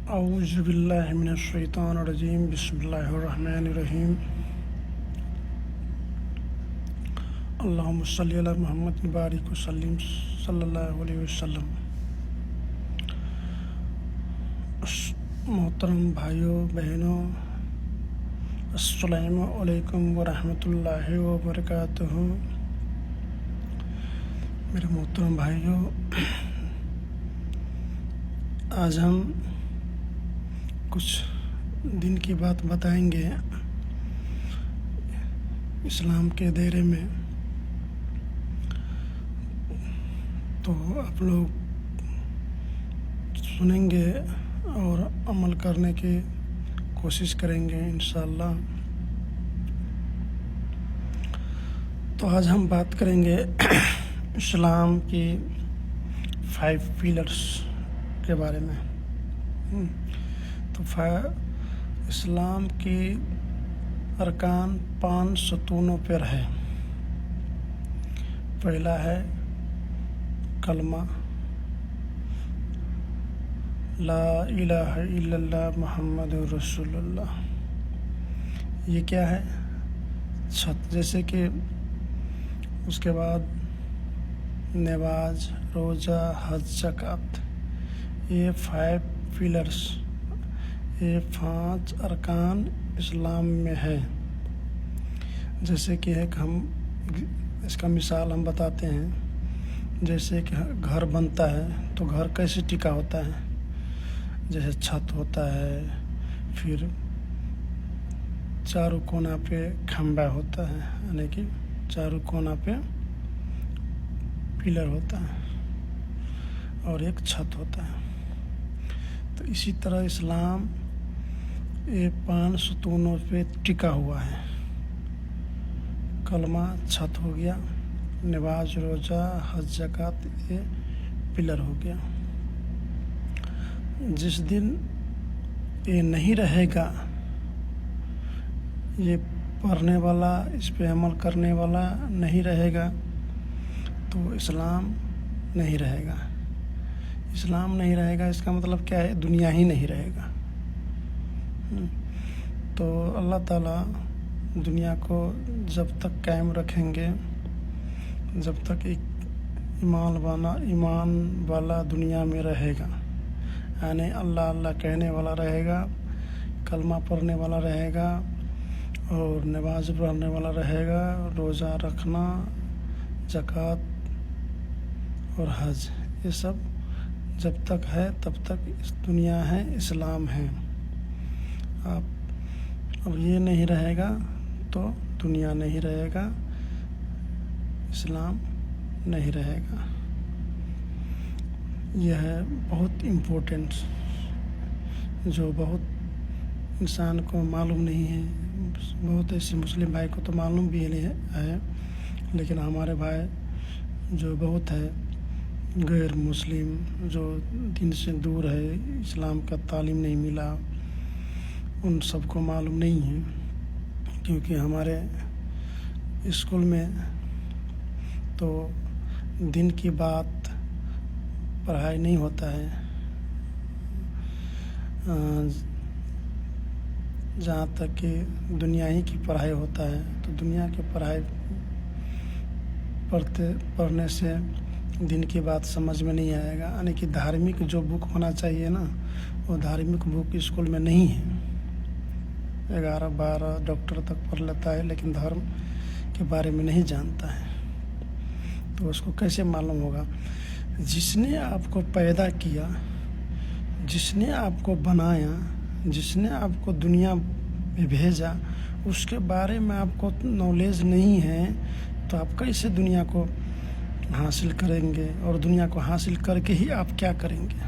اعوذ باللہ من الشیطان الرجیم بسم اللہ الرحمن الرحیم اللہم صلی علی محمد بارک وسلم صلی اللہ علیہ وسلم۔ محترم بھائیوں بہنوں، السلام علیکم ورحمۃ اللہ وبرکاتہ۔ میرے محترم بھائیوں، آج ہم کچھ دن کی بات بتائیں گے اسلام کے دائرے میں، تو آپ لوگ سنیں گے اور عمل کرنے کی کوشش کریں گے انشاءاللہ۔ تو آج ہم بات کریں گے اسلام کی 5 پلرس کے بارے میں۔ تو اسلام کی ارکان 5 ستونوں پر ہے۔ پہلا ہے کلمہ لا الہ الا اللہ محمد رسول اللہ۔ یہ کیا ہے؟ چھت، جیسے کہ اس کے بعد نماز، روزہ، حج، زکوٰۃ، یہ 5 پلرس، یہ 5 ارکان اسلام میں ہے۔ جیسے کہ ہم اس کا مثال ہم بتاتے ہیں، جیسے کہ گھر بنتا ہے تو گھر کیسے ٹکا ہوتا ہے؟ جیسے چھت ہوتا ہے، پھر چاروں کونا پہ کھمبا ہوتا ہے، یعنی کہ چاروں کونا پہ پلر ہوتا ہے اور ایک چھت ہوتا ہے۔ تو اسی طرح اسلام یہ 5 ستونوں پہ ٹکا ہوا ہے۔ کلمہ چھت ہو گیا، نماز، روزہ، حج، زکوٰۃ یہ پلر ہو گیا۔ جس دن یہ نہیں رہے گا، یہ پڑھنے والا، اس پہ عمل کرنے والا نہیں رہے گا، تو اسلام نہیں رہے گا۔ اسلام نہیں رہے گا، اس کا مطلب کیا ہے؟ دنیا ہی نہیں رہے گا۔ تو اللہ تعالیٰ دنیا کو جب تک قائم رکھیں گے، جب تک ایک ایمان والا دنیا میں رہے گا، یعنی اللہ اللہ کہنے والا رہے گا، کلمہ پڑھنے والا رہے گا، اور نماز پڑھنے والا رہے گا، روزہ رکھنا، زکوٰۃ اور حج، یہ سب جب تک ہے تب تک اس دنیا ہے، اسلام ہے۔ اب یہ نہیں رہے گا تو دنیا نہیں رہے گا، اسلام نہیں رہے گا۔ یہ ہے بہت امپورٹنٹ، جو بہت انسان کو معلوم نہیں ہے۔ بہت ایسے مسلم بھائی کو تو معلوم بھی ہے، لیکن ہمارے بھائی جو بہت ہے غیر مسلم، جو دین سے دور ہے، اسلام کا تعلیم نہیں ملا، ان سب کو معلوم نہیں ہے، کیونکہ ہمارے اسکول میں تو دین کی بات پڑھائی نہیں ہوتا ہے۔ جہاں تک کہ دنیا ہی کی پڑھائی ہوتا ہے، تو دنیا کی پڑھائی پڑھنے سے دین کی بات سمجھ میں نہیں آئے گا، یعنی کہ دھارمک جو بک ہونا چاہیے نا، وہ دھارمک بک اسکول میں نہیں ہے۔ 11-12 ڈاکٹر تک پڑھ لیتا ہے، لیکن دھرم کے بارے میں نہیں جانتا ہے، تو اس کو کیسے معلوم ہوگا؟ جس نے آپ کو پیدا کیا، جس نے آپ کو بنایا، جس نے آپ کو دنیا میں بھیجا، اس کے بارے میں آپ کو نالج نہیں ہے، تو آپ کیسے دنیا کو حاصل کریں گے؟ اور دنیا کو حاصل کر کے ہی آپ کیا کریں گے؟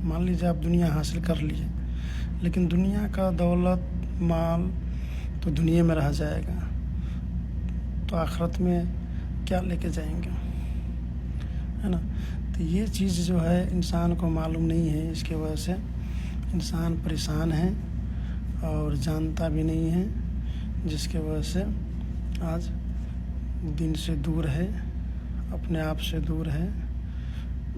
مان لیجیے آپ دنیا حاصل کر لیے، لیکن دنیا کا دولت، مال تو دنیا میں رہ جائے گا، تو آخرت میں کیا لے کے جائیں گے؟ ہے نا؟ تو یہ چیز جو ہے انسان کو معلوم نہیں ہے، اس کی وجہ سے انسان پریشان ہے اور جانتا بھی نہیں ہے، جس کی وجہ سے آج دین سے دور ہے، اپنے آپ سے دور ہے۔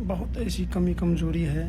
بہت ایسی کمی کمزوری ہے